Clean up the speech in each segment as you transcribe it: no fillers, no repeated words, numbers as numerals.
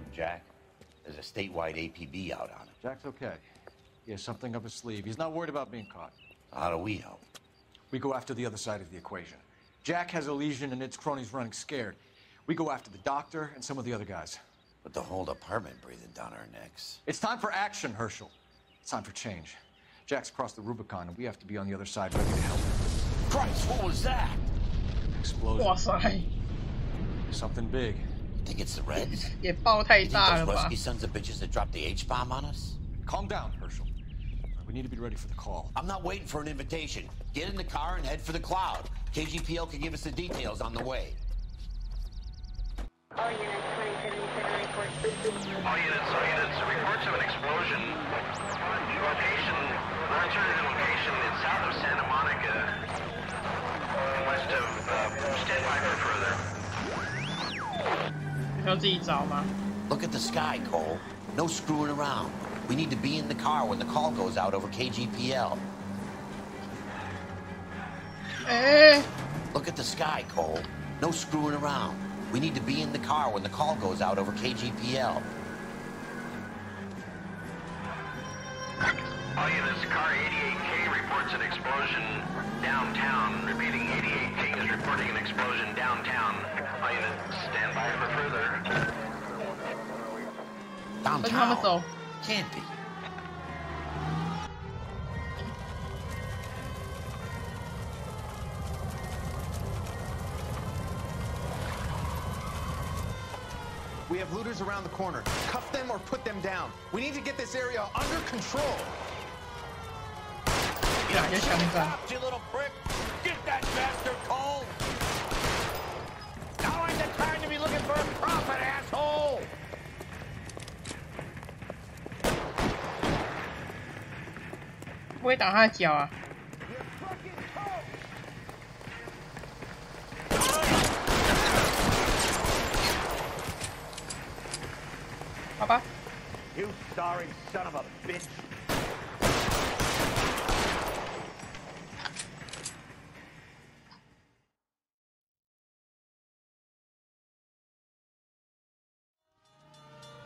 from Jack. There's a statewide APB out on him. Jack's okay. He has something up his sleeve. He's not worried about being caught. How do we help? We go after the other side of the equation. Jack has a legion and its cronies running scared. We go after the doctor and some of the other guys. With the whole department breathing down our necks. It's time for action, Herschel. It's time for change. Jack's crossed the Rubicon, and we have to be on the other side ready to help him. Christ, what was that? Explosion. 哇塞， Something big. You think it's the Reds? 也爆太 You think 大了 those 吧 Rusky？ sons of bitches that dropped the H-bomb on us? Calm down, Herschel. We need to be ready for the call. I'm not waiting for an invitation. Get in the car and head for the cloud. KGPL can give us the details on the way. All units, 2077 report. All units, reports of an explosion. Location, alternative location, it's south of Santa Monica, west of, stand by for further. 要自己找吗？ Look at the sky, Cole. No screwing around. We need to be in the car when the call goes out over KGPL. 哎， Look at the sky, Cole. No screwing around. We need to be in the car when the call goes out over KGPL. All units, car 88K reports an explosion downtown. Repeating, 88K is reporting an explosion downtown. All units, stand by for further. 跟他们 Downtown? 走。 Can't be. We have looters around the corner. Cuff them or put them down. We need to get this area under control. 哪些枪战？ You little prick! Get that bastard, Cole! Now ain't the time to be looking for a profit, asshole! 不会打他的脚啊？好吧。 You sorry son of a bitch!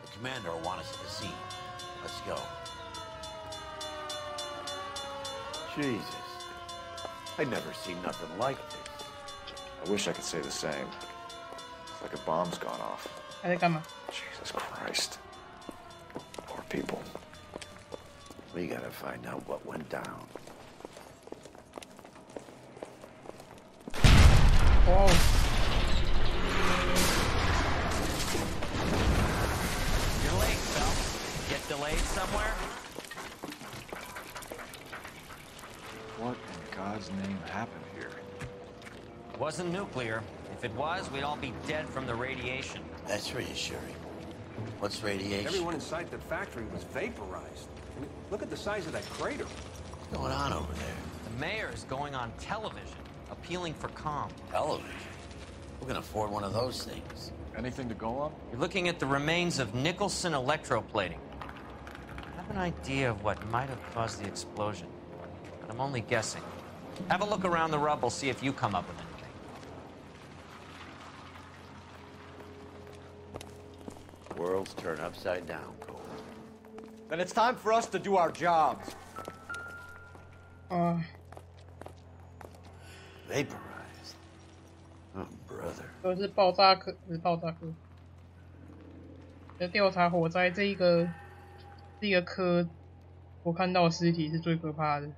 The commander will want us at the scene. Let's go. Jesus. I'd never seen nothing like this. I wish I could say the same. It's like a bomb's gone off. 还在干嘛？ Jesus Christ. Poor people. We gotta find out what went down. 哦， You're late, Phil. Get delayed somewhere? What in God's name happened here? Wasn't nuclear. If it was, we'd all be dead from the radiation. That's reassuring. What's radiation? Everyone inside the factory was vaporized. I mean, look at the size of that crater. What's going on over there? The mayor is going on television, appealing for calm. Television? Who can afford one of those things? Anything to go on? You're looking at the remains of Nicholson electroplating. I have an idea of what might have caused the explosion, but I'm only guessing. Have a look around the rubble, see if you come up with anything. Worlds turn upside down, Cole. Then it's time for us to do our jobs. 哦， Vaporized. Oh, brother. 都是爆炸科，不是爆炸科。要调查火灾这一个科，我看到尸体是最可怕的。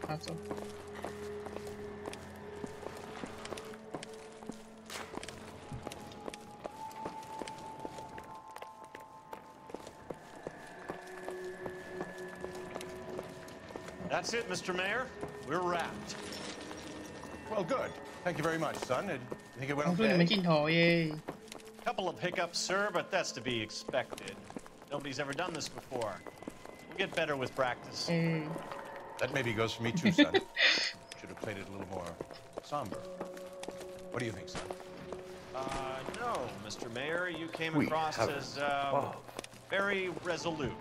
拿走。 That's it, Mr. Mayor. We're wrapped. Well, good. Thank you very much, son. You think it went 帮助你们 okay? 镜头耶！ Couple of hiccups, sir, but that's to be expected. Nobody's ever done this before. We'll get better with practice. 哎， That maybe goes for me too, son. Should have played it a little more somber. What do you think, son? No, Mr. Mayor. You came We across haven't. as Oh. very resolute.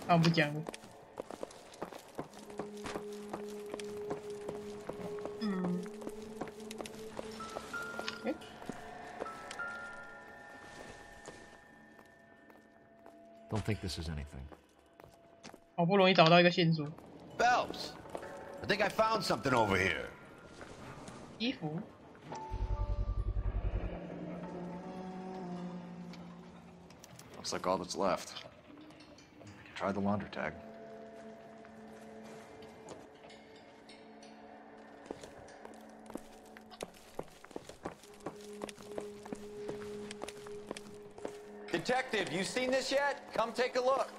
他不讲了。Don't think this is anything. 好不容易找到一个线索， Phelps, I think I found something over here. 衣服。 Looks like all that's left. Try the laundry tag. Detective, you seen this yet? Come take a look.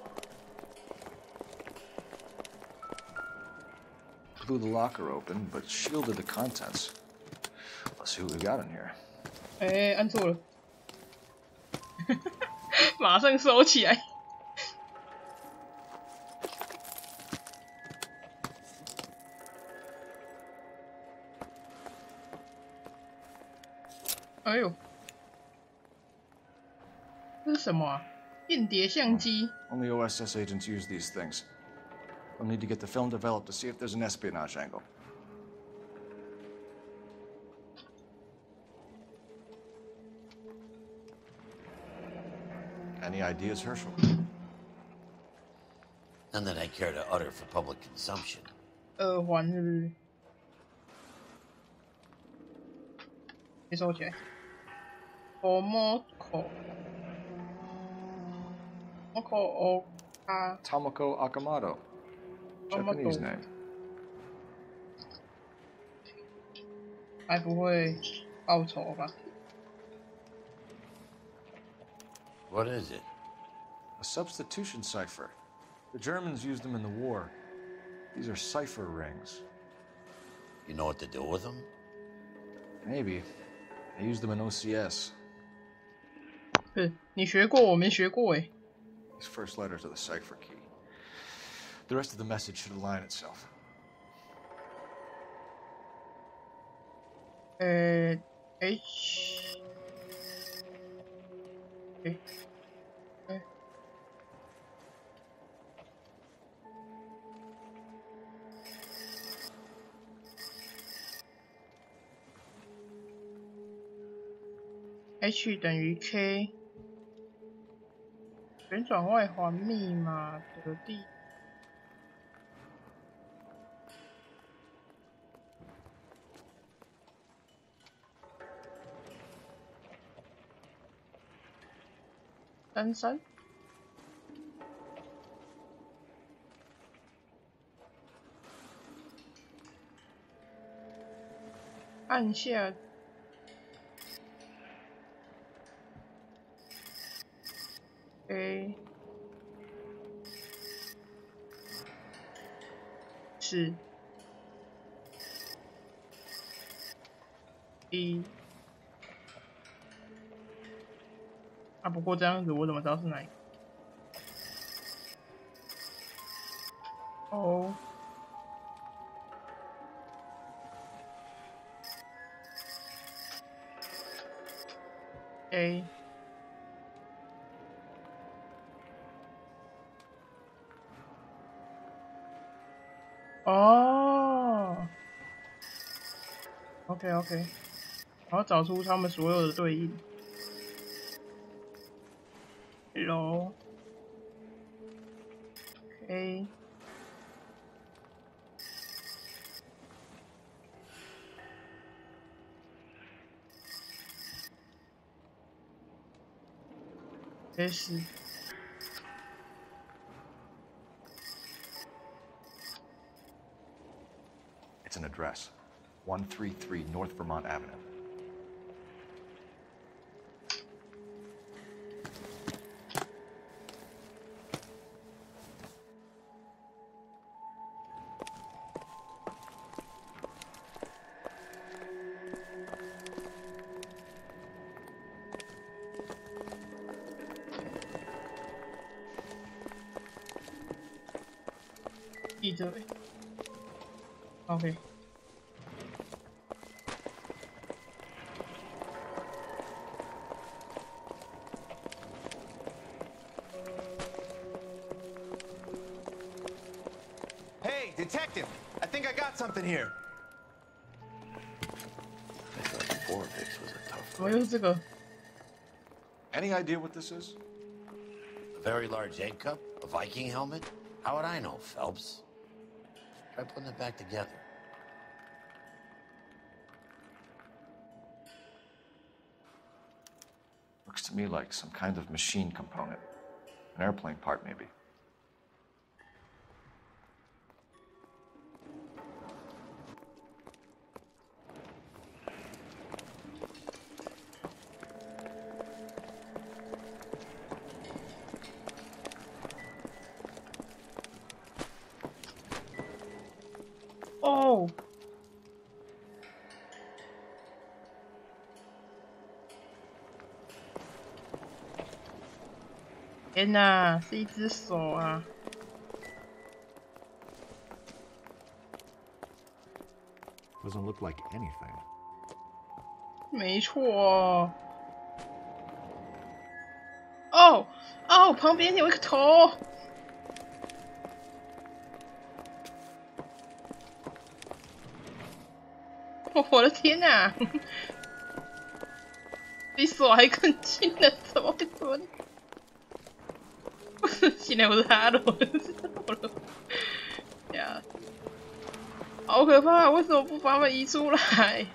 Blew the locker open, but shielded the contents. Let's see what we got in here. 哎，按错了，马上收起来。哎呦，这是什么啊？间谍相机。 Only OSS agents use these things. We'll need to get the film developed to see if there's an espionage angle. Any ideas, Herschel? None that I care to utter for public consumption. 耳环是不是？别收起来。Tomoko Oka Tomoko Akamoto. Japanese name. 还不会报仇吧？ What is it? A substitution cipher. The Germans used them in the war. These are cipher rings. You know what to do with them? Maybe. They used them in OCS. 是你学过，我没学过哎。 These first letters are the cipher key. The rest of the message should align itself. H。哎。哎。H 等于 K。 旋转外环密码的地33，按下。 A 是 B 啊，不过这样子我怎么知道是哪一个 ？O A。 哦 ，OK， 然后找出他们所有的对应。L K S。 It's an address. 133 North Vermont Avenue. Either way. OK。 Hey, detective! I think I got something here. I thought 4 VIX was a tough 怎么又是这个？ Any idea what this is? The A very large egg cup? A Viking helmet? How would I know, Phelps? Try putting it back together. Looks to me like some kind of machine component. An airplane part, maybe. Oh. 天哪，是一只手啊！ Doesn't look like anything. 没错。哦哦，旁边有一个头。我的天哪！比手还更近了，怎么会这样？不是，现在不是他了，我知道了。呀，好可怕！为什么不把他们移出来？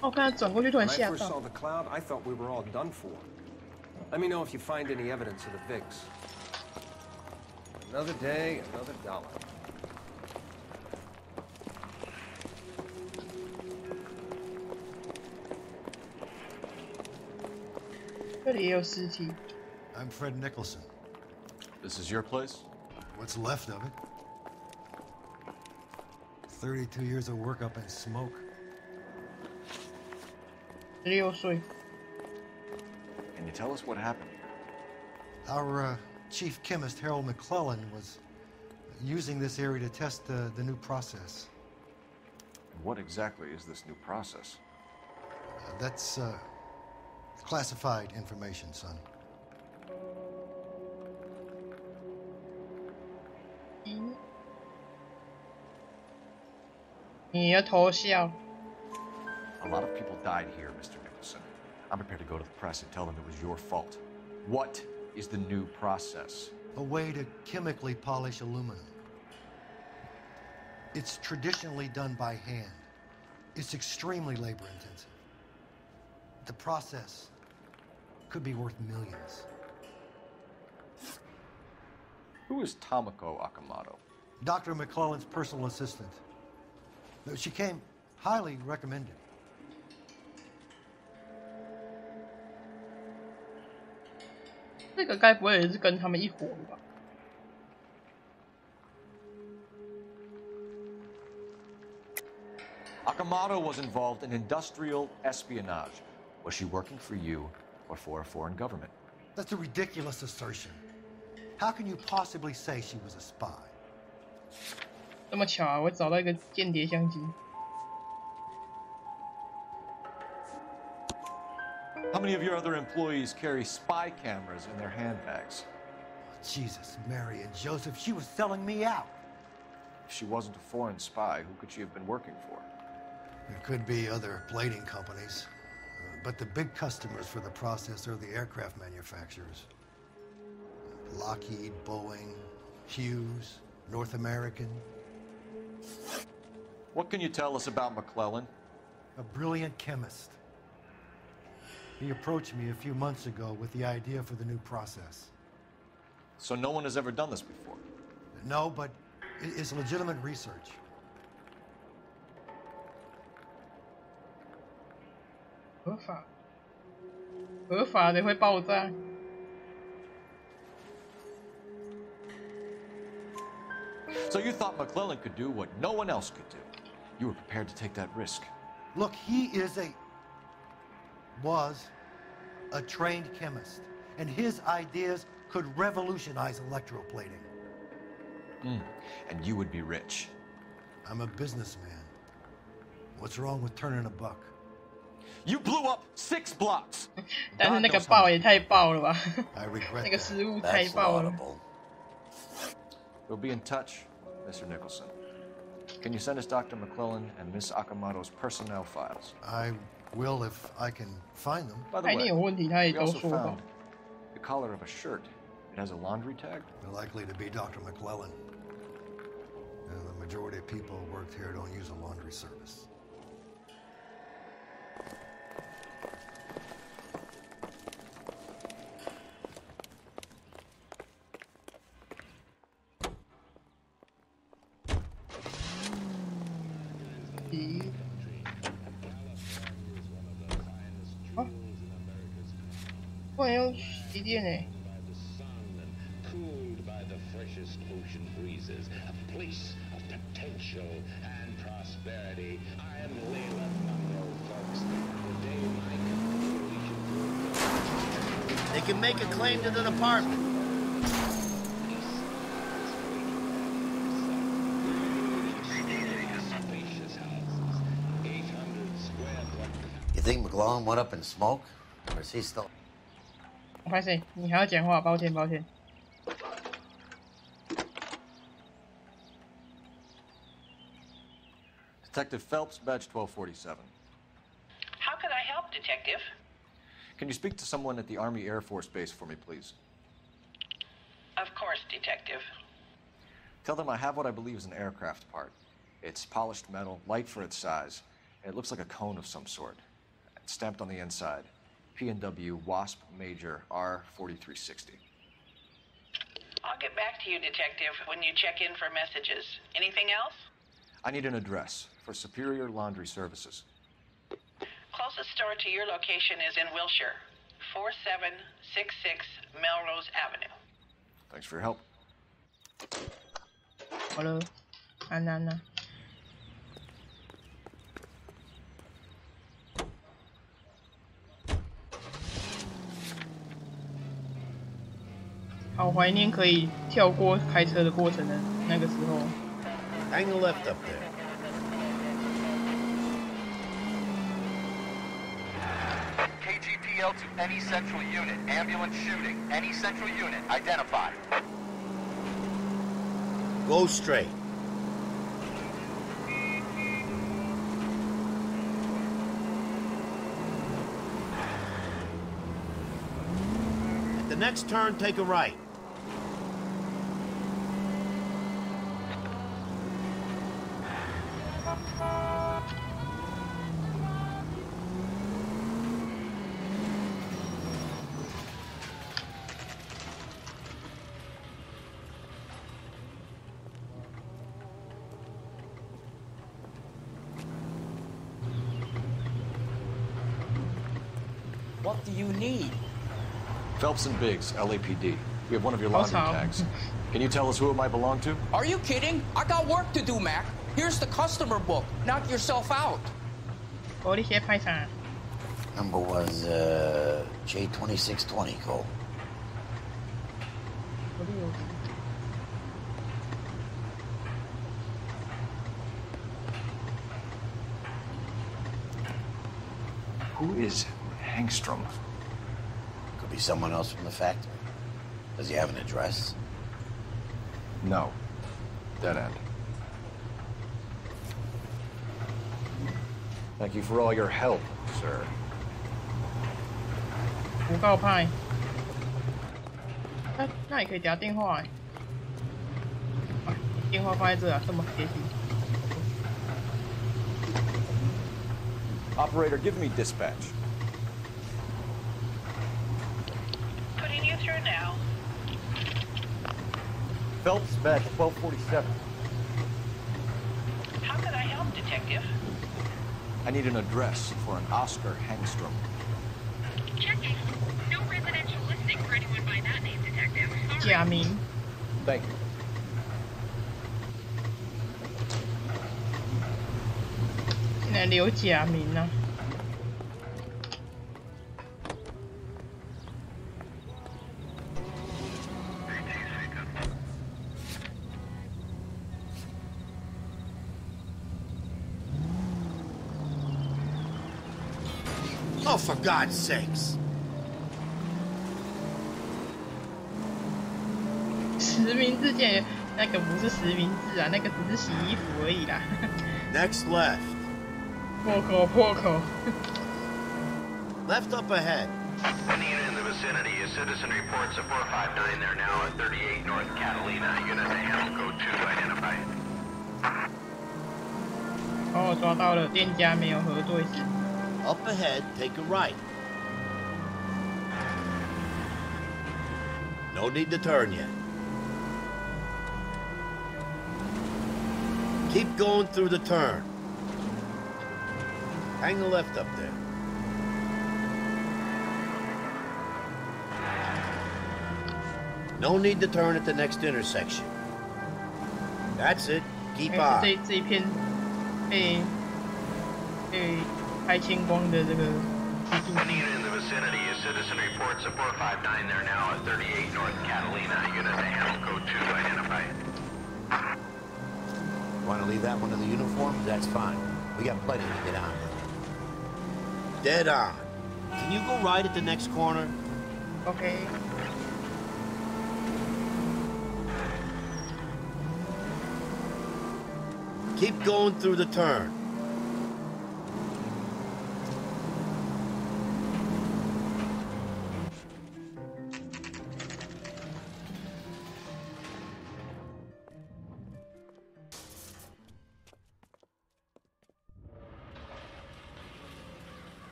我刚才转过去，突然吓 When I first 到。 saw the cloud, I thought we were all done for. Let me know if you find any evidence of the Vigs. Another day, another dollar. 这里也有尸体。 I'm Fred Nicholson. This is your place? What's left of it? 32 years of work up in smoke. 16岁。 Can you tell us what happened here? Our chief chemist, Harold McClellan, was using this area to test the new process. And what exactly is this new process? That's classified information, son. 你要偷笑。 A lot of people died here, Mr. Nicholson. I'm prepared to go to the press and tell them it was your fault. What is the new process? A way to chemically polish aluminum. It's traditionally done by hand. It's extremely labor intensive. The process could be worth millions. Who is Tomoko Akamoto? Dr. McClellan's personal assistant. She came highly recommended. 这个该不会也是跟他们一伙的吧？ Akamoto was involved in industrial espionage. Was she working for you or for a foreign government? That's a ridiculous assertion. How can you possibly say she was a spy? 这么巧啊！我找到一个间谍相机。 How many of your other employees carry spy cameras in their handbags? Jesus, Mary and Joseph, she was selling me out. If she wasn't a foreign spy, who could she have been working for? There could be other plating companies, but the big customers for the process are the aircraft manufacturers. Lockheed, Boeing, Hughes, North American. What can you tell us about McClellan? A brilliant chemist. He approached me a few months ago with the idea for the new process. So no one has ever done this before? No, but it's legitimate research. 合法，合法的会爆炸。 So you thought McClellan could do what no one else could do. You were prepared to take that risk. Look, he was a trained chemist, and his ideas could revolutionize electroplating. And you would be rich. I'm a businessman. What's wrong with turning a buck? You blew up 6 blocks. 但是那个爆也太爆了吧！ I regret 那个 that. 失误太爆了。 We'll be in touch, Mr. Nicholson. Can you send us Dr. McClellan and Miss Akamoto's personnel files? I Will if I can find them. By the 他一定 way, 有问题，他也 we 都 also 说吧 found。the collar of a shirt. It has a laundry tag. They're likely to be Dr. McClellan. And the majority of people who worked here don't use a laundry service. E 啊，不能用洗电诶。 Cooled by the freshest ocean breezes, a place of potential and prosperity. I am Layla Monroe, folks. The day my conclusion. They can make a claim to the department. Spacious houses, 800 square block. You think McClellan went up in smoke? Or is he still... 我拍谁？你还要讲话？抱歉，抱歉。 Detective Phelps, badge 1247. How can I help, Detective? Can you speak to someone at the Army Air Force Base for me, please? Of course, Detective. Tell them I have what I believe is an aircraft part. It's polished metal, light for its size, and it looks like a cone of some sort. It's stamped on the inside. P&W Wasp Major R4360. I'll get back to you, Detective, when you check in for messages. Anything else? I need an address for Superior Laundry Services. Closest store to your location is in Wilshire, 4766 Melrose Avenue. Thanks for your help. Hello， 安安呢？好怀念可以跳过开车的过程的那个时候。 Hang a left up there. KGPL to any central unit. Ambulance shooting. Any central unit. Identify. Go straight. At the next turn, take a right. What do you need? Phelps and Biggs, LAPD. We have one of your laundry tags. Can you tell us who it might belong to? Are you kidding? I got work to do, Mac. Here's the customer book. Knock yourself out. Number was J2620, Cole. Who is Hangstrom? Could be someone else from the factory. Does he have an address? No. Dead end. Thank you for all your help, sir. 不告派。那也可以打电话哎。啊，电话放在这啊，这么贴心。 Operator, give me dispatch. Putting you through now. Phelps, badge 1247. How can I help, Detective? I need an address for an Oscar Hangstrom. Checking. No residential listing for anyone by that name, Detective.假名。 Thank you. 竟然留假名啊！ Oh, for God's sakes! 实名制件那个不是实名制啊，那个只是洗衣服而已啦。Next left. 破口破口。Left up ahead. Any unit in the vicinity, a citizen reports a 459 there now at 38 North Catalina. Unit to handle code 2 identified. 哦，抓到了，店家没有核对时。Up ahead, take a right. No need to turn yet. Keep going through the turn. Hang the left up there. No need to turn at the next intersection. That's it. Keep on. 这一片被开青光的这个。Any unit in the vicinity, a citizen reports a 459 there now at 38 North Catalina. Unit to handle code 2 identified. Want to leave that one in the uniform? That's fine. We got plenty to get on. Dead on. Can you go right at the next corner? Okay. Keep going through the turn.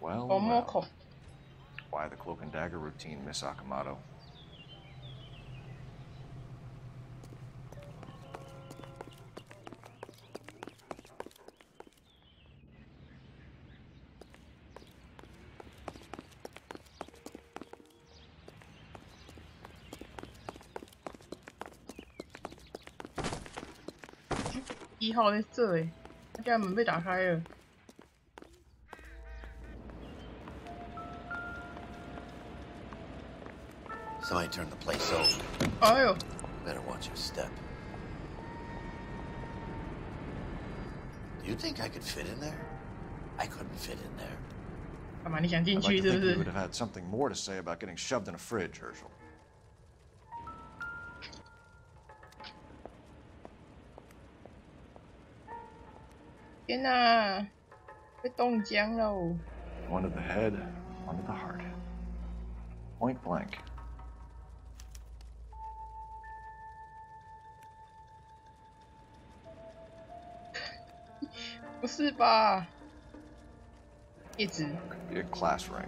Well, why the cloak and dagger routine, Miss Akamoto?1号在这诶，他家门被打开了。Somebody turned the place over. Oh. Better watch your step. Do you think I could fit in there? I couldn't fit in there. 干嘛？你想进 I'd 去 like to 是不 think 是 you would have had something more to say about getting shoved in a fridge, Herschel. 天哪，被冻僵喽！ One to the head, one to the heart. Point blank. 不是吧？一直。Could be a class ring.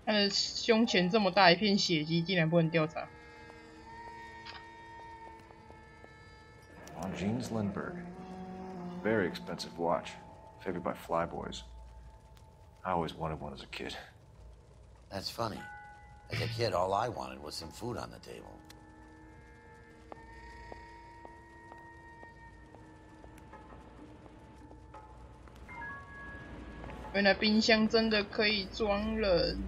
他的胸前这么大一片血迹，竟然不能调查。On Jeans Lindbergh. Very expensive watch. Favored by flyboys. I always wanted one as a kid. That's funny. As a kid, all I wanted was some food on the table. 原来冰箱真的可以装人。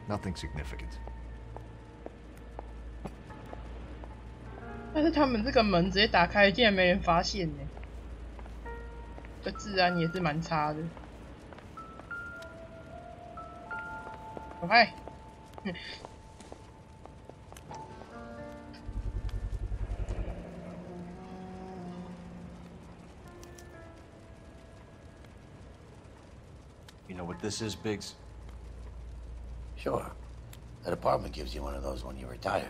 Nothing significant. 但是他们这个门直接打开，竟然没人发现呢。这治安也是蛮差的。走开！You know what this is, Biggs? Sure. That apartment gives you one of those when you retire.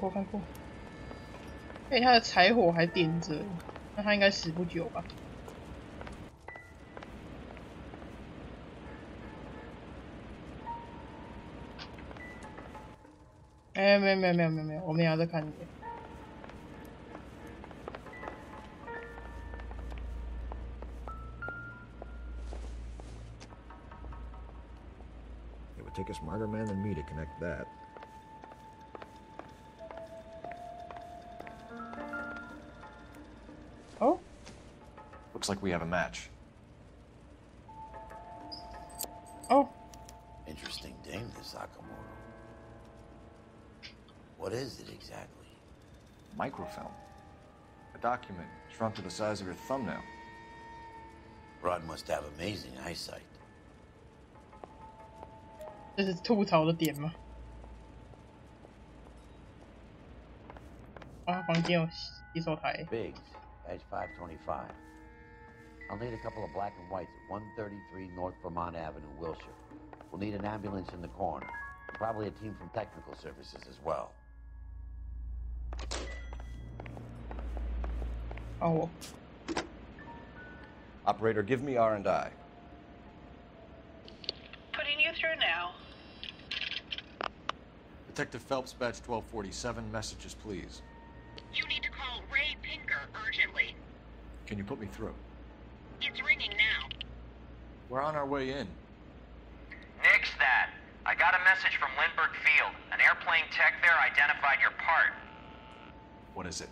看过。哎，他的柴火还点着，那他应该死不久吧？哎，没有，我们也要再看一遍。take a smarter man than me to connect that. Oh? Looks like we have a match. Oh. Interesting dame, this Sakamoto. What is it exactly? Microfilm. A document shrunk to the size of your thumbnail. Rod must have amazing eyesight. 这是吐槽的点吗？啊，房间有洗手台。 Biggs, Edge 525. I'll need a couple of black and whites at 133 North Vermont Avenue, Wilshire. We'll need an ambulance in the corner. Probably a team from technical services as well. Oh. Operator, give me R&I. Putting you through now. Detective Phelps, badge 1247, messages, please. You need to call Ray Pinker urgently. Can you put me through? It's ringing now. We're on our way in. Nix that. I got a message from Lindbergh Field. An airplane tech there identified your part. What is it?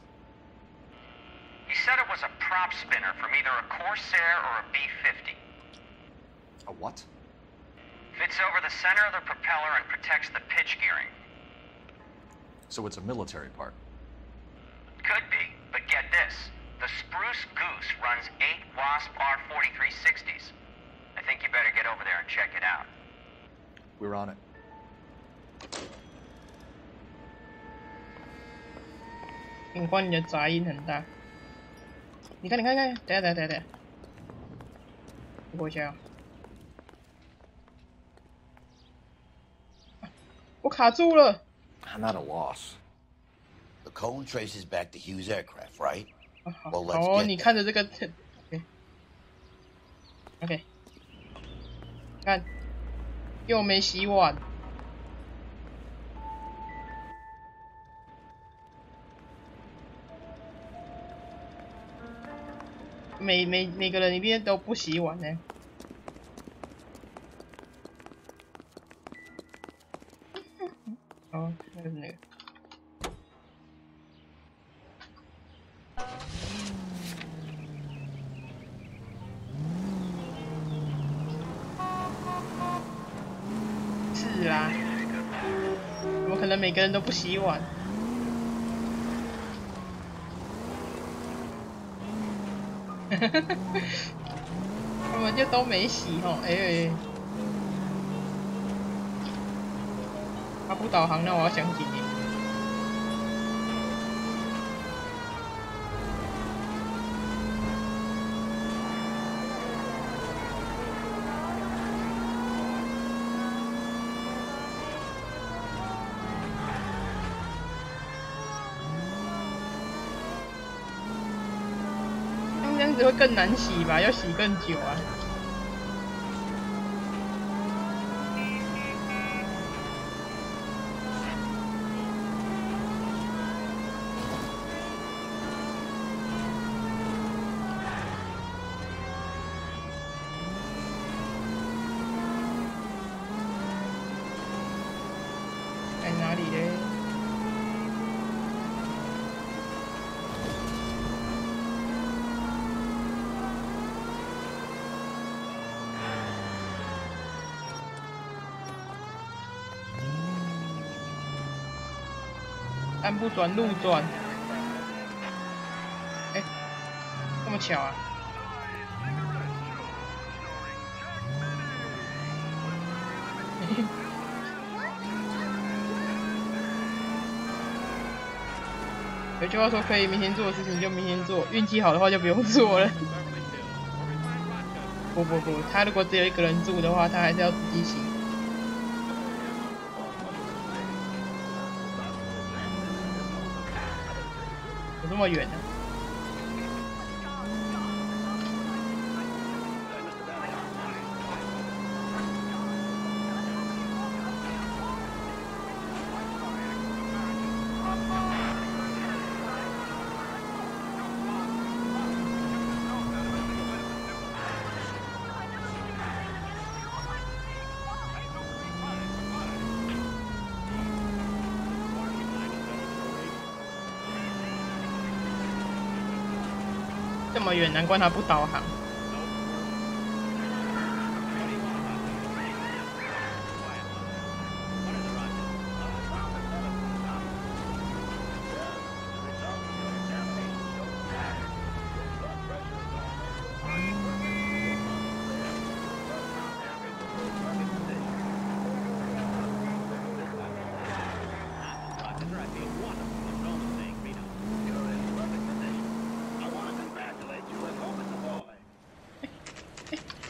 He said it was a prop spinner from either a Corsair or a B-50. A what? Fits over the center of the propeller and protects the pitch gearing. So it's a military part. Could be, but get this. The Spruce Goose runs 8 Wasp R-4360s. I think you better get over there and check it out. We're on it. 警官，你的杂音很大。你看，等下，过一下。我卡住了。I'm at a loss. The cone traces back to Hughes aircraft, right? Well, let's 好， get 你看着这个 ，OK， 看，又没洗碗。每个人一定都不洗碗呢。哦，那个。是啊，怎么可能每个人都不洗碗？根本就都没洗哦，他不导航，那我要想几年。这样子会更难洗吧？要洗更久啊。在哪里嘞？山不转路转，这么巧啊！有句话说，可以明天做的事情就明天做，运气好的话就不用做了。不，他如果只有一个人住的话，他还是要自己洗。有这么远呢？么远，难怪它不导航。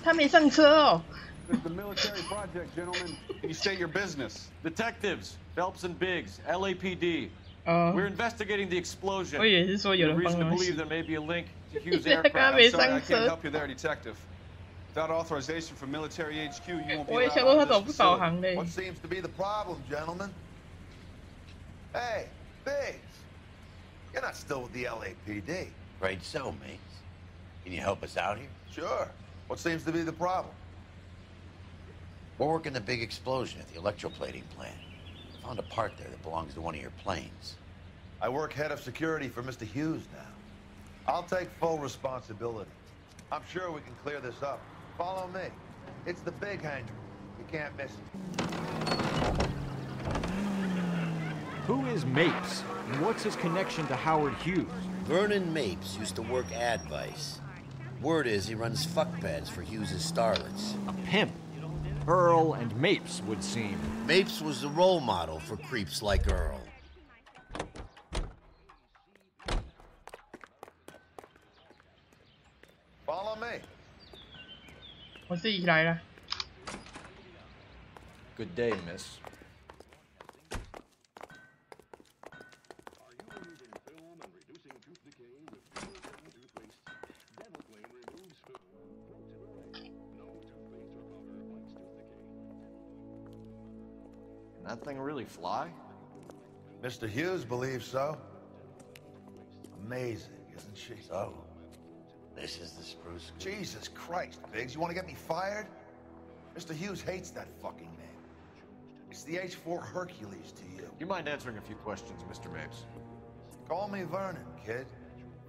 他没上车哦。This is a military project, gentlemen. Can you state your business? Detectives, Phelps and Biggs, LAPD. We're investigating the explosion. 我以为是说有人帮 reason to 忙 believe 洗。 there may be a link to Hughes 他 aircraft. 刚刚没 I'm sorry, 上 I can't 车。 help you there, detective. Without authorization from military HQ, you won't be 我也 allowed 想说他 out 怎么 of 不 this 导 facility. 航嘞？ What seems to be the problem, gentlemen? Hey, Biggs, you're not still with the LAPD. Afraid so, mates. Can you help us out here? Sure. What seems to be the problem? We're working the big explosion at the electroplating plant. Found a part there that belongs to one of your planes. I work head of security for Mr. Hughes now. I'll take full responsibility. I'm sure we can clear this up. Follow me. It's the big hangar. You can't miss it. Who is Mapes, and what's his connection to Howard Hughes? Vernon Mapes used to work Advice. Word is he runs fuck pads for Hughes' starlets. A pimp. Earl and Mapes would seem. Mapes was the role model for creeps like Earl. Follow me. 我自己来了。 Good day, miss. Can that thing really fly? Mr. Hughes believes so. Amazing, isn't she? So, this is the spruce. Jesus Christ, Biggs, you want to get me fired? Mr. Hughes hates that fucking name. It's the H-4 Hercules to you. Do you mind answering a few questions, Mr. Mapes? Call me Vernon, kid.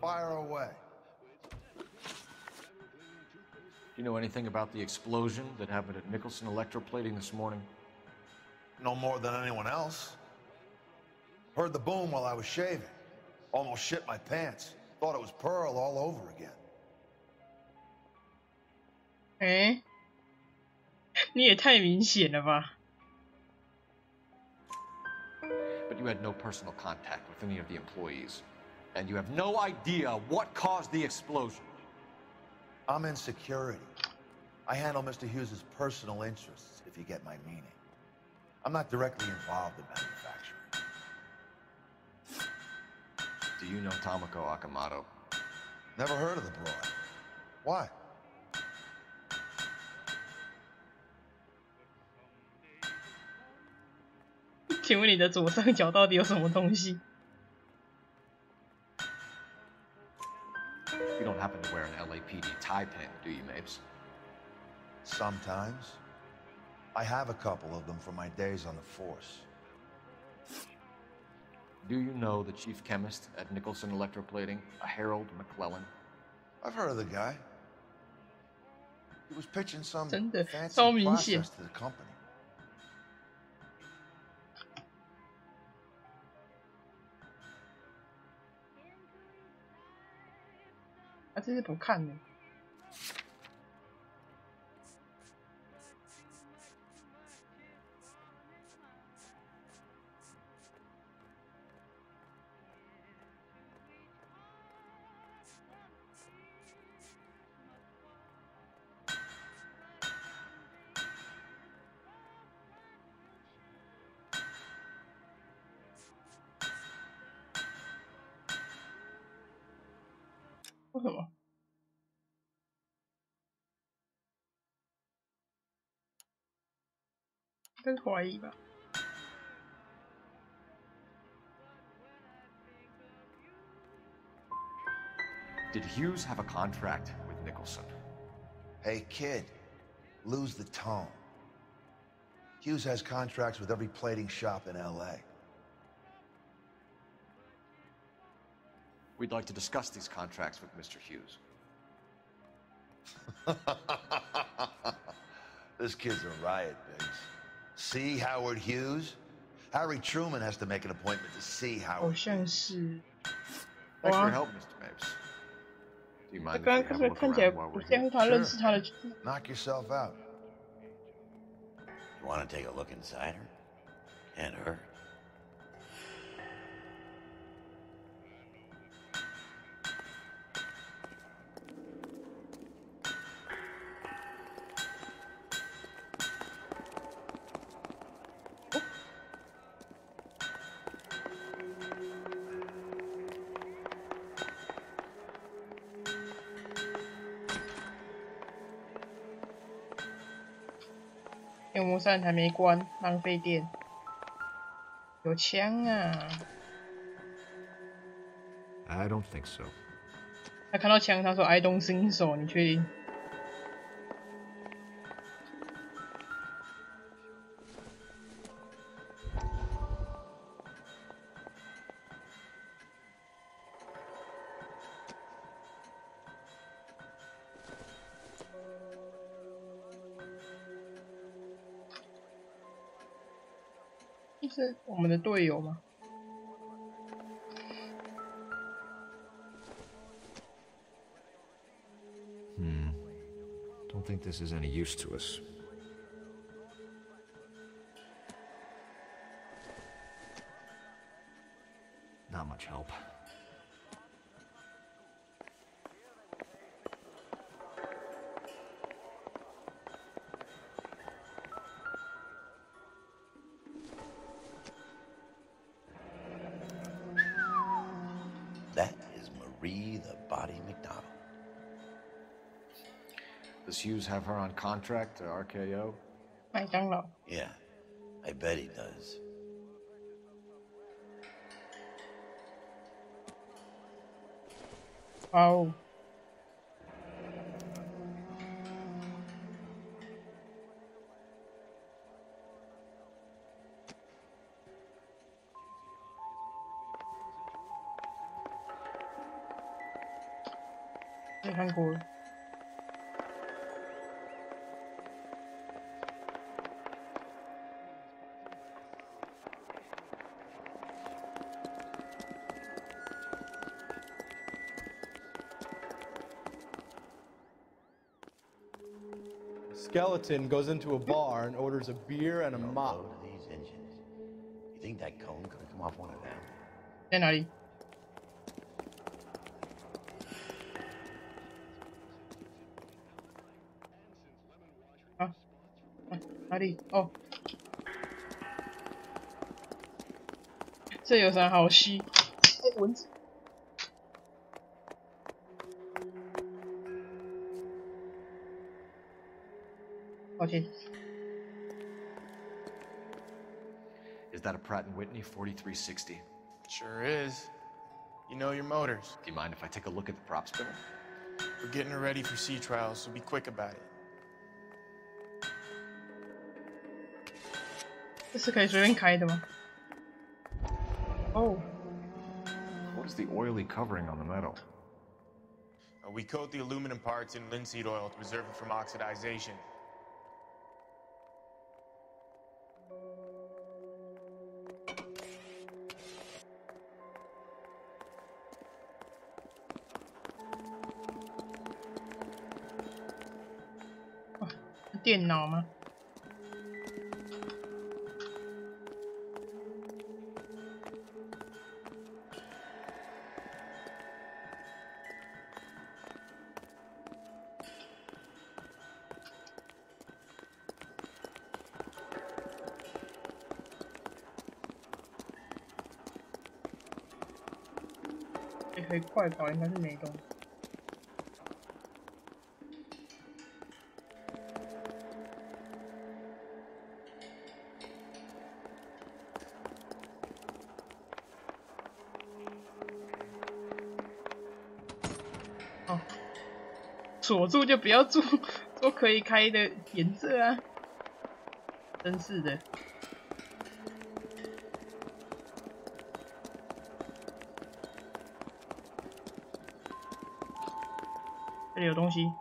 Fire away. Do you know anything about the explosion that happened at Nicholson Electroplating this morning? No more than anyone else. Heard the boom while I was shaving. Almost shit my pants. Thought it was Pearl all over again. 哎，你也太明显了吧！ But you had no personal contact with any of the employees. And you have no idea what caused the explosion. I'm in security. I handle Mr. Hughes' personal interests, if you get my meaning. I'm not directly involved in manufacturing. Do you know Tomoko Akamoto? Never heard of the broad. Why? "请问你的左上角到底有什么东西？ You don't happen to wear an LAPD tie pin, do you, Mapes? Sometimes. I have a couple of them from my days on the force. Do you know the chief chemist at Nicholson Electroplating, a Harold McClellan? I've heard of the guy. He was pitching some 真的 fancy 超明显。 process to the company. 啊，这是不看的。 为什么？这是怀疑吧？ Did Hughes have a contract with Nicholson? Hey, kid, lose the tone. Hughes has contracts with every plating shop in L.A. We'd like to discuss these contracts with Mr. Hughes. This kid's a riot, Biggs. See Howard Hughes? Harry Truman has to make an appointment to see 好 Howard. 像是。 Thanks for 哇 your help, Mr. Mapes. Do you 他 mind if 刚 we 刚 have 是 a 不是 look 看起来 around while 不 we're 像 here? 他认识他的？ Knock yourself out. You want to take a look inside her? Can't hurt. Oh. 电风扇还没关，浪费电。有枪啊！ I don't think so. 他看到枪，他说 "I don't think so"， 你确定？是我们的队友吗？ Don't think this is any use to us. Not much help. That is Marie the Body McDonald. Does Hughes have her on contract to RKO? 麦当劳。 Yeah, I bet he does. Oh. 没看过。 Skeleton goes into a bar and orders a beer and a mop. Load of these engines. You think that cone could have come off one of them? 在哪里？啊啊，哪里？哦，这有啥好吸？哎，蚊子。 抱歉。 Is that a Pratt & Whitney 4360? Sure is. You know your motors. Do you mind if I take a look at the prop spinner? We're getting her ready for sea trials, so be quick about it. 这是可以随便开的吗？哦。 What is the oily covering on the metal? We coat the aluminum parts in linseed oil to preserve it from oxidization. Oh, 电脑吗？ 可以快跑，应该是没动。哦，锁住就不要做可以开的颜色啊！真是的。 这里有东西。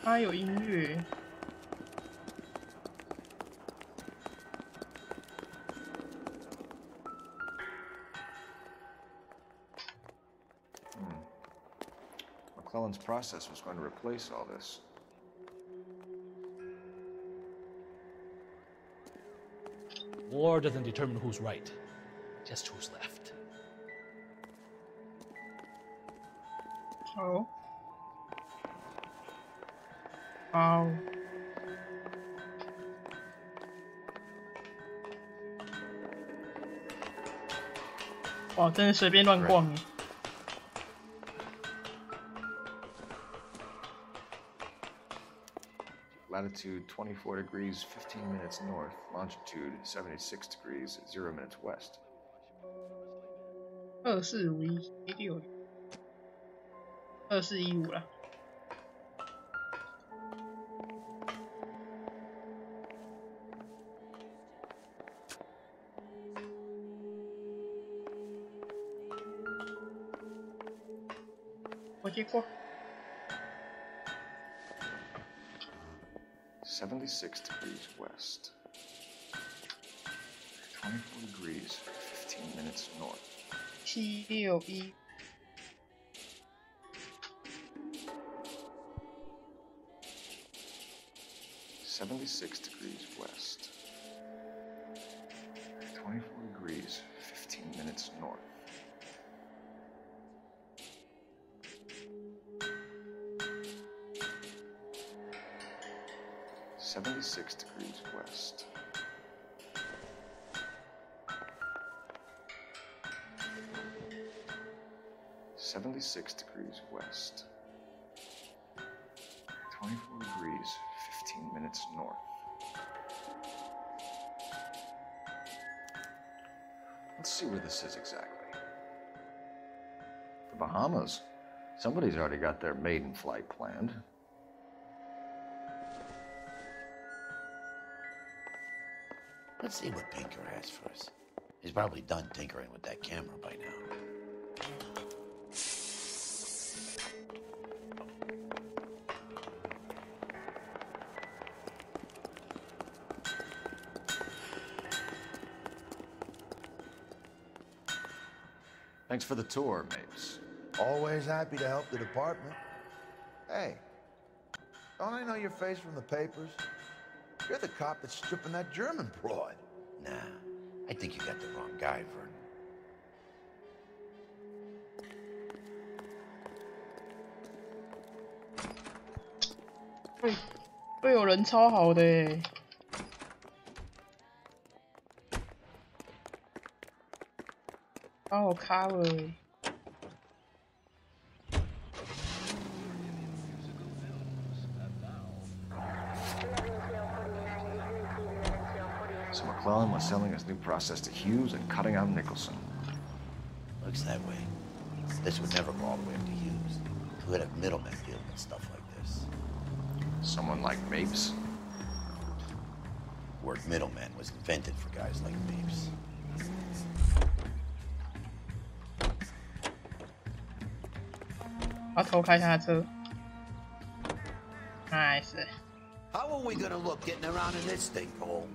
它有音乐。McClellan's process was going to replace all this. War doesn't determine who's right, just who's left. Oh. Wow. 哇，真的随便乱逛耶。Latitude 24 degrees, 15 minutes north. Longitude 76 degrees, 0 minutes west. 245116 2415啦。我接过。76 degrees west. 24 degrees, 15 minutes north. 761。76 degrees west. 24 degrees, 15 minutes north. .76 degrees west. .76 degrees west. 24 degrees, 15 minutes north. Let's see where this is exactly. The Bahamas. Somebody's already got their maiden flight planned. Let's see what Pinker has for us. He's probably done tinkering with that camera by now. Thanks for the tour, Mapes. Always happy to help the department. Hey, don't I know your face from the papers? You're the cop that's stripping that German broad. Nah, I think you got the wrong guy, Vernon. 会有人超好的耶。把我 cover 耶。So McClellan was selling his new process to Hughes and cutting out Nicholson. Looks that way. This would never go all the way up to Hughes. Who would have middlemen dealing with stuff like this? Someone like Mapes? The word middleman was invented for guys like Mapes. 要偷开他的车。Nice. How are we gonna look getting around in this thing, Cole?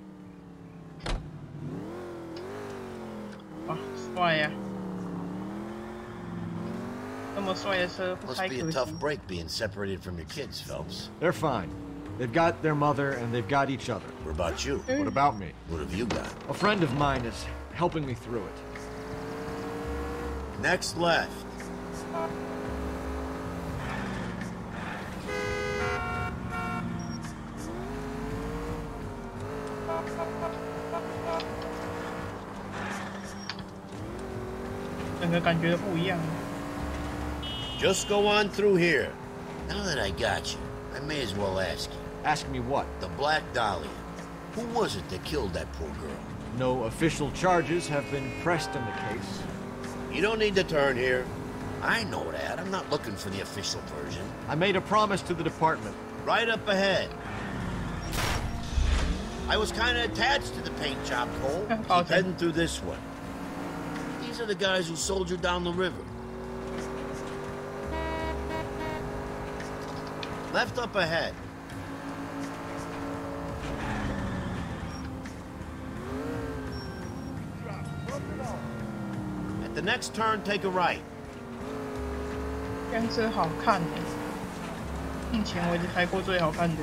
哇，帅呀！那么帅的车不 Must 太 be 可 a 惜。 tough break being separated from your kids, Phelps. They're fine. They've got their mother and they've got each other. What about you? What about me? What have you got? A friend of mine is helping me through it. Next left. Just go on through here. Now that I got you, I may as well ask you. Ask me what? The Black Dahlia. Who was it that killed that poor girl? No official charges have been pressed in the case. You don't need to turn here. I know that. I'm not looking for the official version. I made a promise to the department. Right up ahead. I was kind of attached to the paint job, Cole. Keep heading through this one. These are the guys who soldiered down the river. Left up ahead. At the next turn, take a right. 这辆车好看呢，目前为止开过最好看的。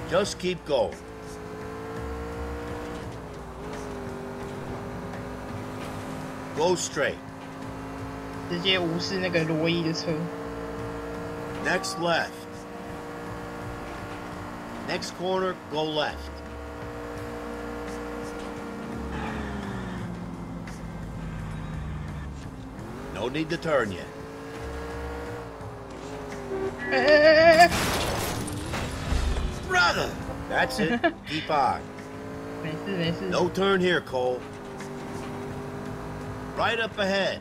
Just keep going. Go straight. 直接无视那个罗伊的车。Next left. Next corner, go left. No need to turn yet. Brother! That's it. Keep on. 没事没事。 No turn here, Cole. Right up ahead.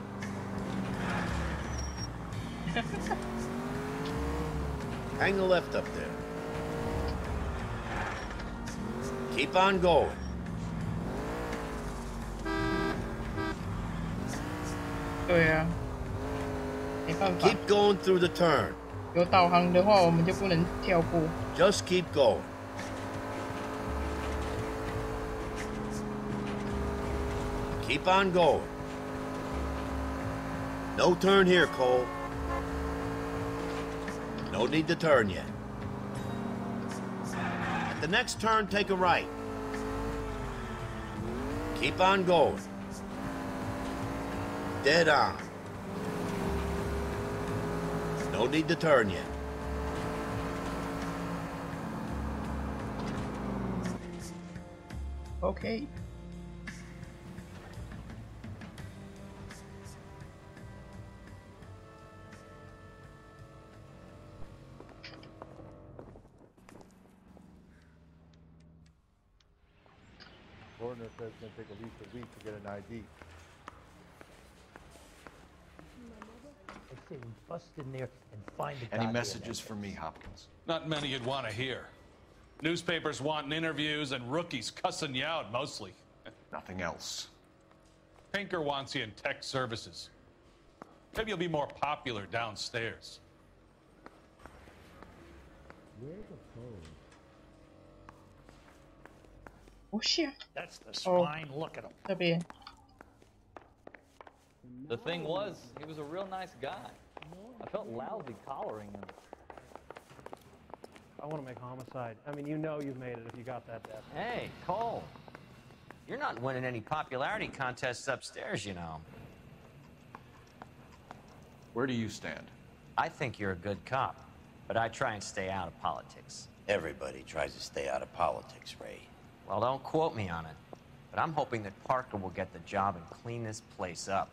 Hang the left up there. Keep on going. 对啊，没办法。 Keep going through the turn. 有导航的话，我们就不能跳过。 Just keep going. Keep on going. No turn here, Cole. No need to turn yet. At the next turn, take a right. Keep on going. Dead on. No need to turn yet. Okay. Gordner says it's going to take at least a week to get an ID. I say we bust in there and find the Any goddamn messages for me, Hopkins? Not many you'd want to hear. Newspapers wanting interviews and rookies cussing you out mostly. Nothing else. Pinker wants you in tech services. Maybe you'll be more popular downstairs. Where's the phone? Oh shit. That's the spine. Look at him. 这边。 The thing was, he was a real nice guy. I felt lousy collaring him. I want to make homicide. I mean, you know you've made it if you got that death. Hey, Cole. You're not winning any popularity contests upstairs, you know. Where do you stand? I think you're a good cop, but I try and stay out of politics. Everybody tries to stay out of politics, Ray. Well, don't quote me on it, but I'm hoping that Parker will get the job and clean this place up.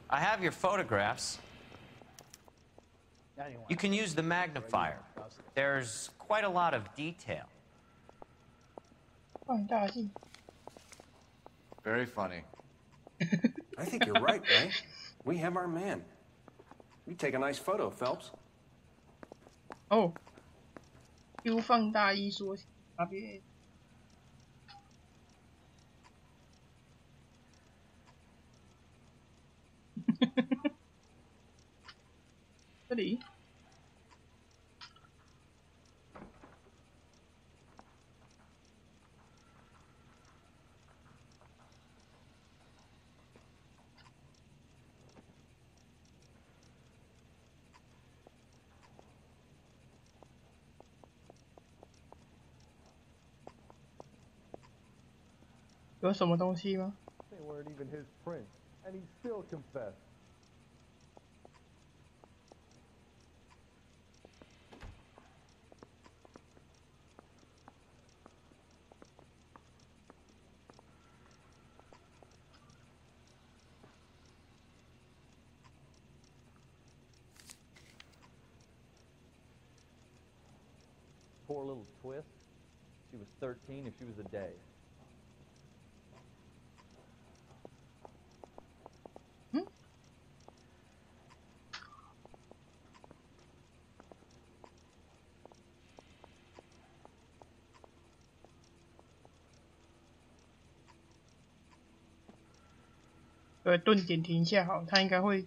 I have your photographs. You can use the magnifier. There's quite a lot of detail. 放大镜。 Very funny. I think you're right, Ray. We have our man. You take a nice photo, Phelps. 哦。U 放大一缩小差别。这里。有什么东西吗？ They weren't even his prints, and he still confessed. Poor little twist. She was 13 if she was a day. 顿点停一下好，他应该会。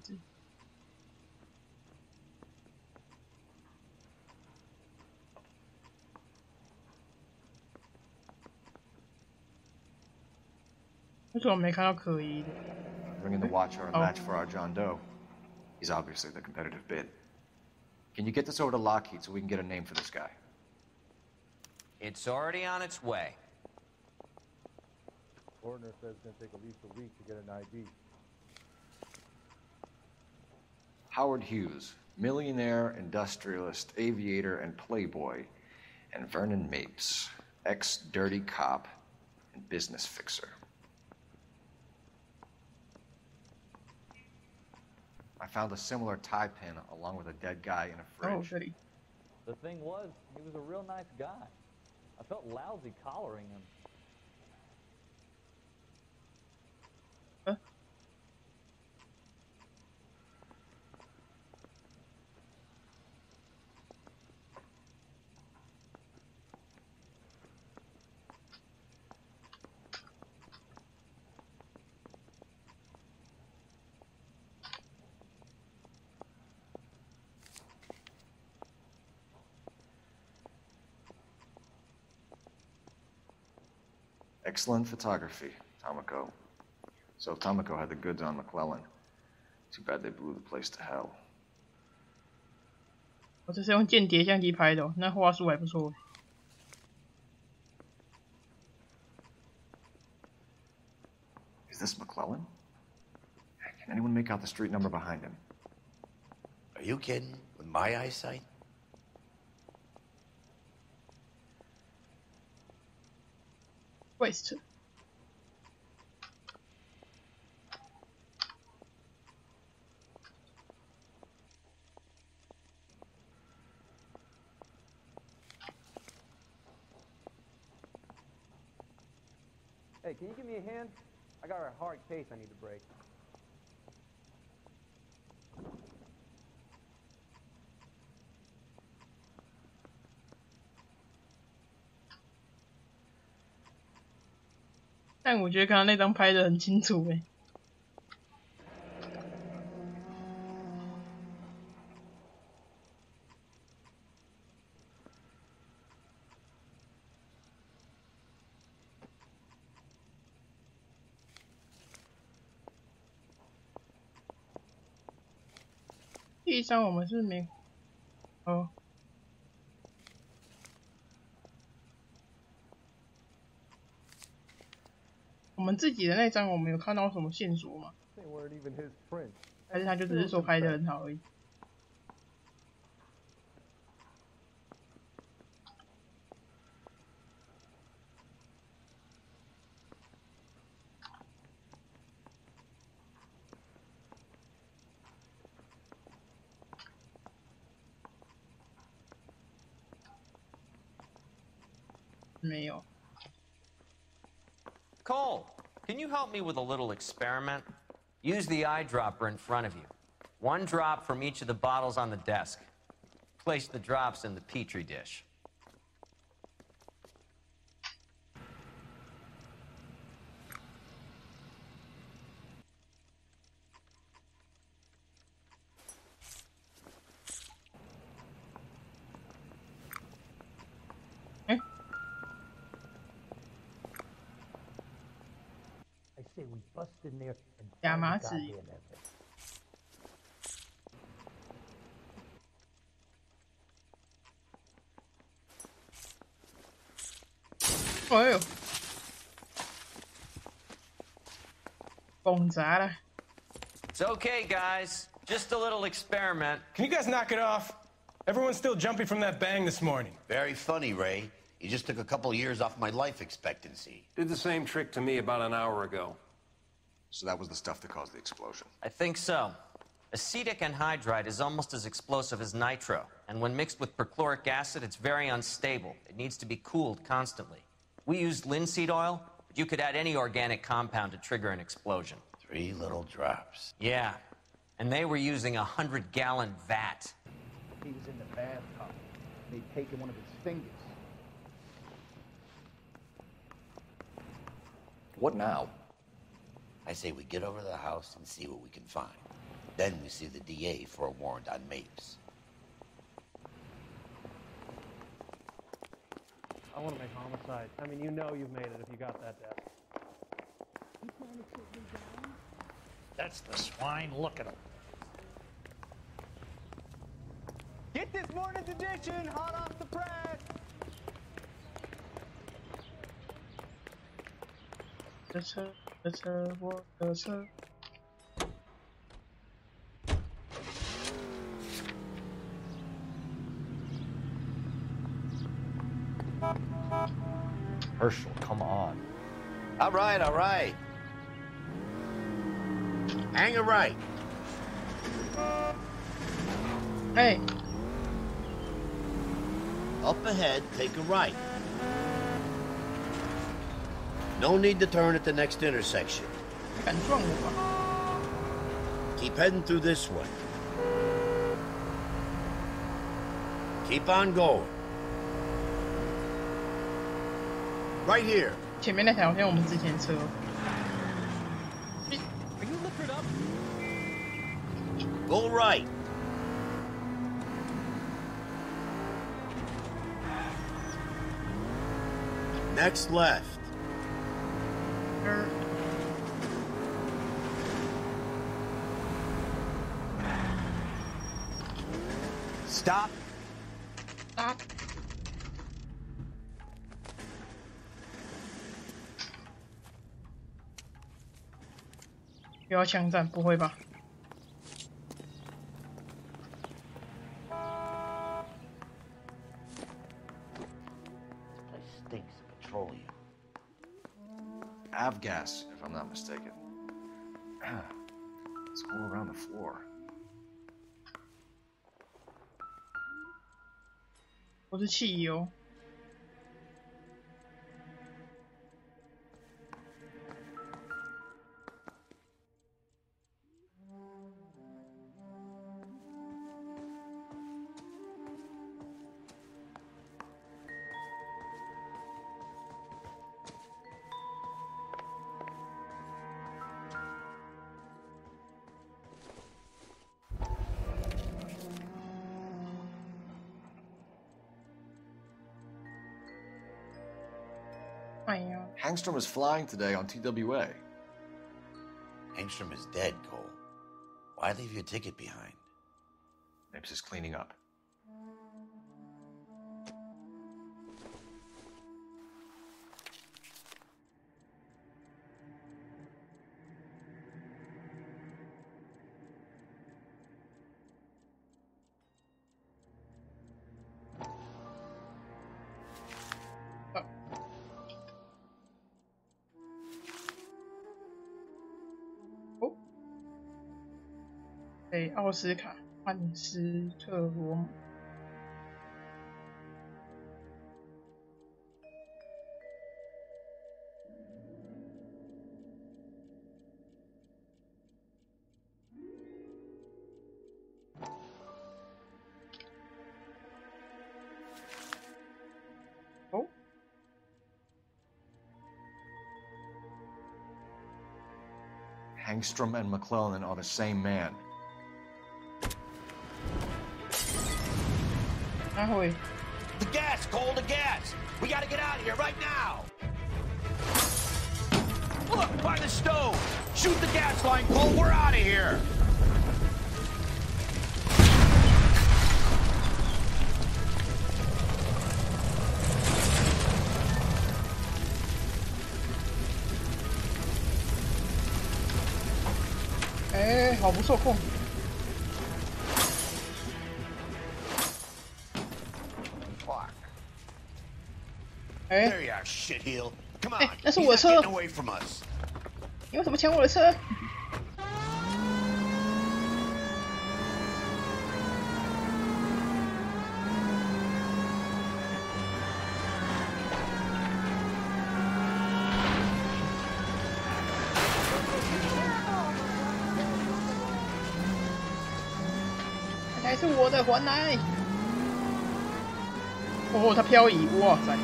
为什么没看到可疑的？ Bringing the Watcher a match for our John Doe. He's obviously the competitive bid. Can you get this over to Lockheed so we can get a name for this guy? It's already on its way. Coroner says it's going to take at least a week to get an ID. Howard Hughes, millionaire, industrialist, aviator, and playboy, and Vernon Mapes, ex-dirty cop and business fixer. I found a similar tie pin along with a dead guy in a fridge. Oh, goody. The thing was, he was a real nice guy. I felt lousy collaring him. Excellent photography, Tomoko. So Tomoko had the goods on McClellan. Too bad they blew the place to hell. 我这是用间谍相机拍的、哦，那画术还不错。Is this McClellan? Can anyone make out the street number behind him? Are you kidding? With my eyesight? Waste. Hey, can you give me a hand? I got a hard case I need to break. "但我觉得刚刚那张拍的很清楚诶。第一张我们是没，哦。我们自己的那张，我们有看到什么线索吗？还是他就只是说拍的很好而已？没有。 Cole, can you help me with a little experiment? Use the eyedropper in front of you. One drop from each of the bottles on the desk. Place the drops in the petri dish. Say we bust in there and 亚麻籽。哎呦，崩砸了。 It's okay, guys. Just a little experiment. Can you guys knock it off? Everyone's still jumping from that bang this morning. Very funny, Ray. You just took a couple of years off my life expectancy. Did the same trick to me about an hour ago. So that was the stuff that caused the explosion? I think so. Acetic anhydride is almost as explosive as nitro, and when mixed with perchloric acid, it's very unstable. It needs to be cooled constantly. We used linseed oil, but you could add any organic compound to trigger an explosion. 3 little drops. Yeah, and they were using a 100-gallon vat. He was in the bathtub. They'd taken one of his fingers. What now? I say we get over to the house and see what we can find. Then we see the DA for a warrant on Mapes. I want to make homicide. I mean, you know you've made it if you got that desk. That's the swine. Look at him. Get this morning's edition hot off the press. That's her. Herschel, come on. All right, all right. Hang a right. Hey. Up ahead, take a right. No need to turn at the next intersection. Keep heading through this way. Keep on going. Right here. 前面那条好像我们之前车。Are you lifted up? Go right. Next left. Stop. Stop. 又要枪战？不会吧？ Stinks of petroleum. Avgas, if I'm not mistaken. It's all around the floor. 不是汽油。Hangstrom is flying today on TWA. Hangstrom is dead, Cole. Why leave your ticket behind? Nips is cleaning up.奥斯卡·汉斯特罗姆。哦。Hangstrom and McClellan are the same man. The gas, Cole, the gas! We gotta get out of here right now! Look, by the stove! Shoot the gas line, Cole, we're out of here! Eh, 好不受控。There you are, shitheel. Come on. 那是我的车。 Getting away from us. 你为什么抢我的车？还是我的，还来！哦，它漂移，哇塞！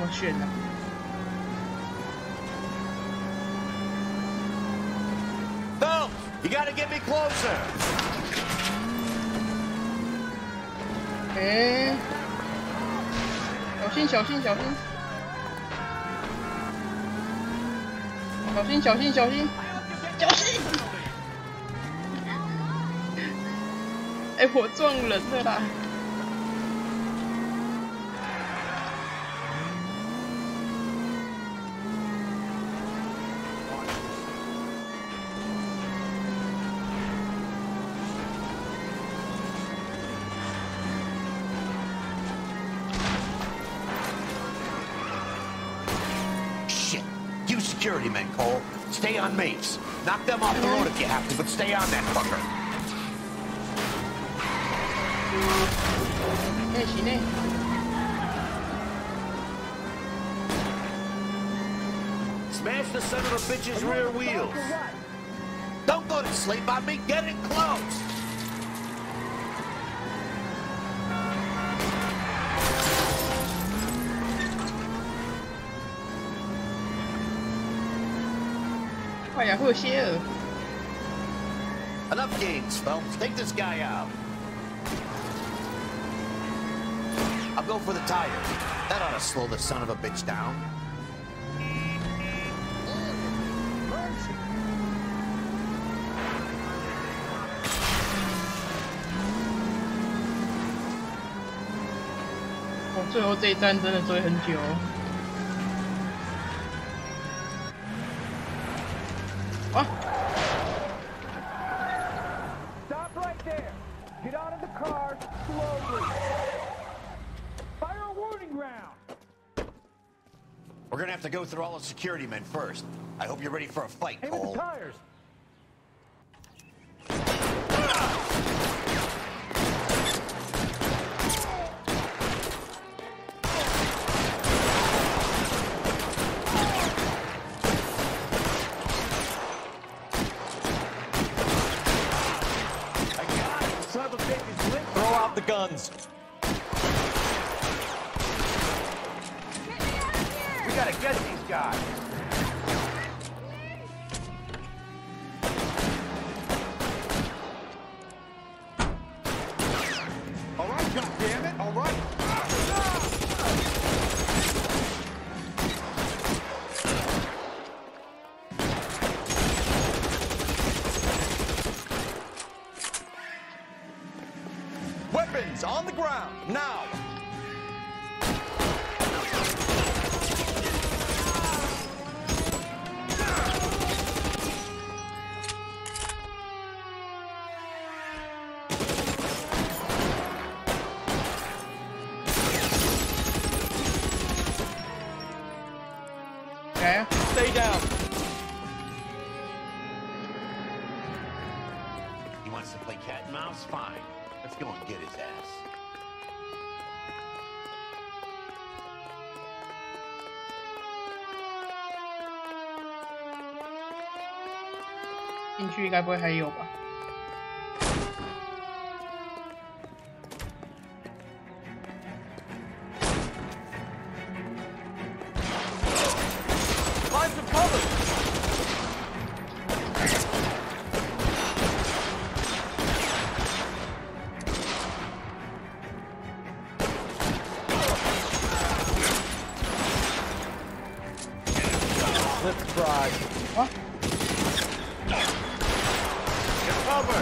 我选了。No, you gotta get me closer. 哎，小心，小心，小心！小心小心小心小心！哎，我撞人了啦！Security men, Cole. Stay on mates. Knock them off the road if you have to, but stay on that fucker. Hey, Shine. Smash the son of a bitch's rear wheels. Don't go to sleep on me. Get in close. Enough games, Phelps. Take this guy out. I'll go for the tire. That ought to slow the son of a bitch down. Oh, 最后这一站真的追很久。啊！ Stop right there. Get out of the car slowly. Fire a warning round. We're gonna have to go through all the security men first. I hope you're ready for a fight, Aim Cole. at the tires. Throw out the guns. We gotta get these guys. All right, goddammit. All right. Weapons on the ground, now! Okay. Stay down. He wants to play cat and mouse? Fine. Let's go and get his ass. 进去该不会还有吧？ Find some cover! Let's try. What? Get cover!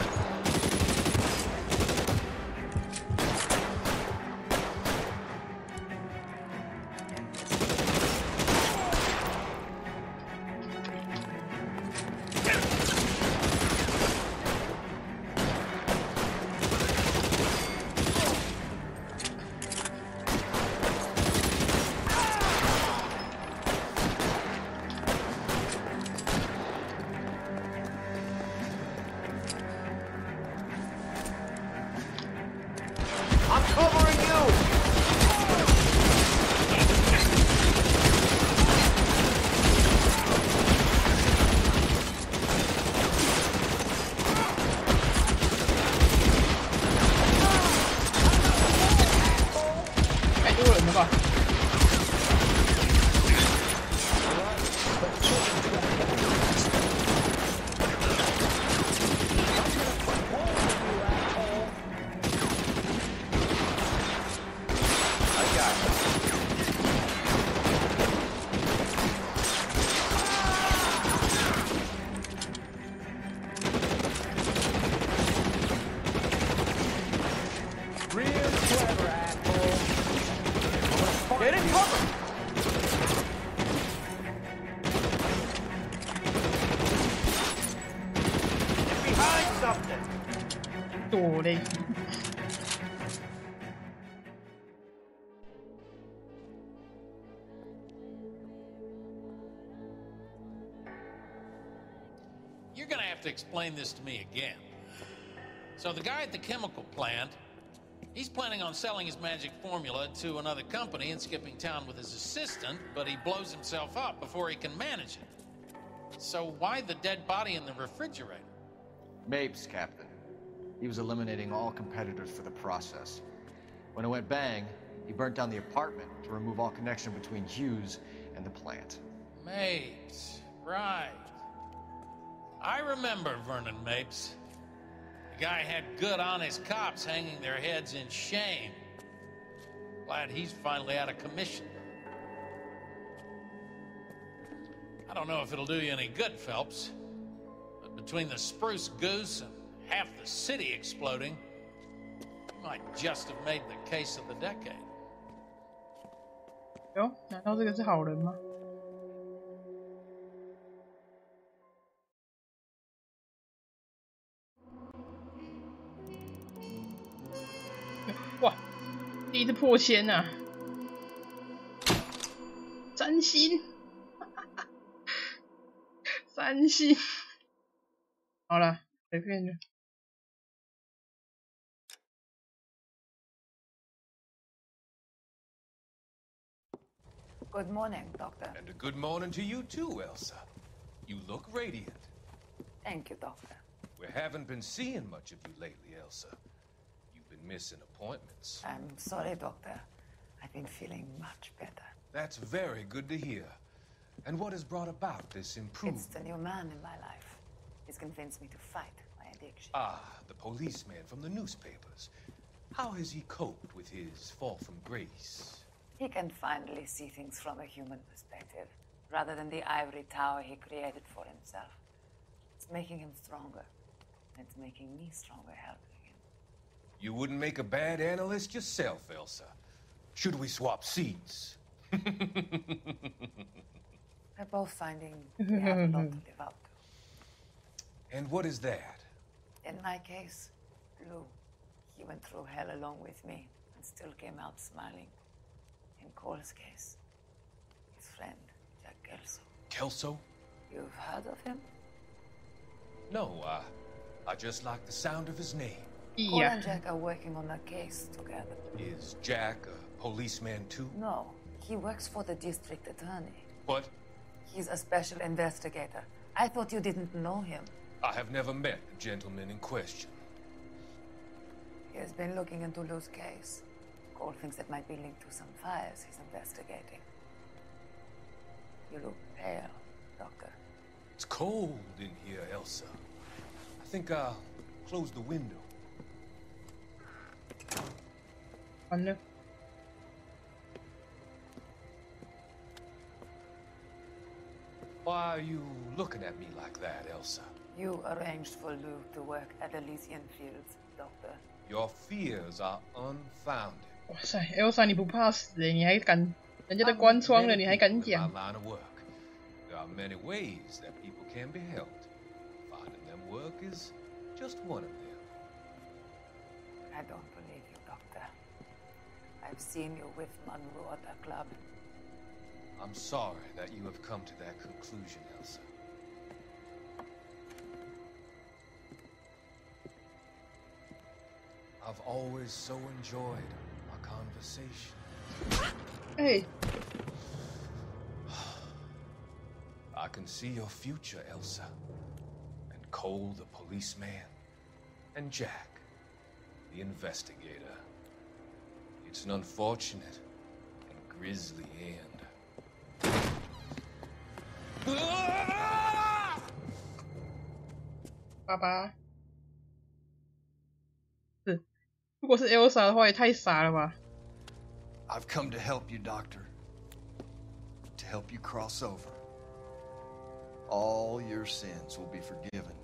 躲嘞。You're gonna have to explain this to me again. So the guy at the chemical plant, he's planning on selling his magic formula to another company and skipping town with his assistant, but he blows himself up before he can manage it. So why the dead body in the refrigerator? Mapes, Captain. He was eliminating all competitors for the process. When it went bang, he burnt down the apartment to remove all connection between Hughes and the plant. Mapes, right. I remember Vernon Mapes. The guy had good, honest cops hanging their heads in shame. Glad he's finally out of commission. I don't know if it'll do you any good, Phelps, but between the spruce goose and half the city exploding, you might just have made the case of the decade. 哟，难道这个是好人吗？哇，第一次破千啊！三星，三星。好了，随便的。Good morning, Doctor. And a good morning to you too, Elsa. You look radiant. Thank you, Doctor. We haven't been seeing much of you lately, Elsa. You've been missing appointments. I'm sorry, Doctor. I've been feeling much better. That's very good to hear. And what has brought about this improvement? It's the new man in my life. He's convinced me to fight my addiction. Ah, the policeman from the newspapers. How has he coped with his fall from grace? He can finally see things from a human perspective, rather than the ivory tower he created for himself. It's making him stronger. It's making me stronger helping him. You wouldn't make a bad analyst yourself, Elsa. Should we swap seats? We're both finding we have a lot to live up to. And what is that? In my case, Lou. He went through hell along with me and still came out smiling. In Cole's case, his friend, Jack Kelso. Kelso? You've heard of him? No, I just like the sound of his name. Cole and Jack are working on a case together. Is Jack a policeman too? No, he works for the district attorney. What? He's a special investigator. I thought you didn't know him. I have never met the gentleman in question. He has been looking into Lou's case. Cole thinks it might be linked to some fires he's investigating. You look pale, Doctor. It's cold in here, Elsa. I think I'll close the window. No. Why are you looking at me like that, Elsa? You arranged for Lou to work at Elysian Fields, Doctor. Your fears are unfounded. 哇塞 ，Elsa 你不怕死你还敢？人家都关窗了，你还敢讲？ There are many ways that people can be helped. Finding them work is just one of them. I don't believe you, Doctor. I've seen you with Monroe at the club. I'm sorry that you have come to that conclusion, Elsa. I've always so enjoyed our conversation. Hey. I can see your future, Elsa. And Cole, the policeman. And Jack, the investigator. It's an unfortunate and grisly end. Ah! 爸爸，是，如果是 Elsa 的话，也太傻了吧。 I've come to help you, Doctor. To help you cross over. All your sins will be forgiven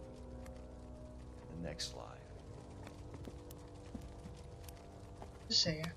in the next life. 是谁呀？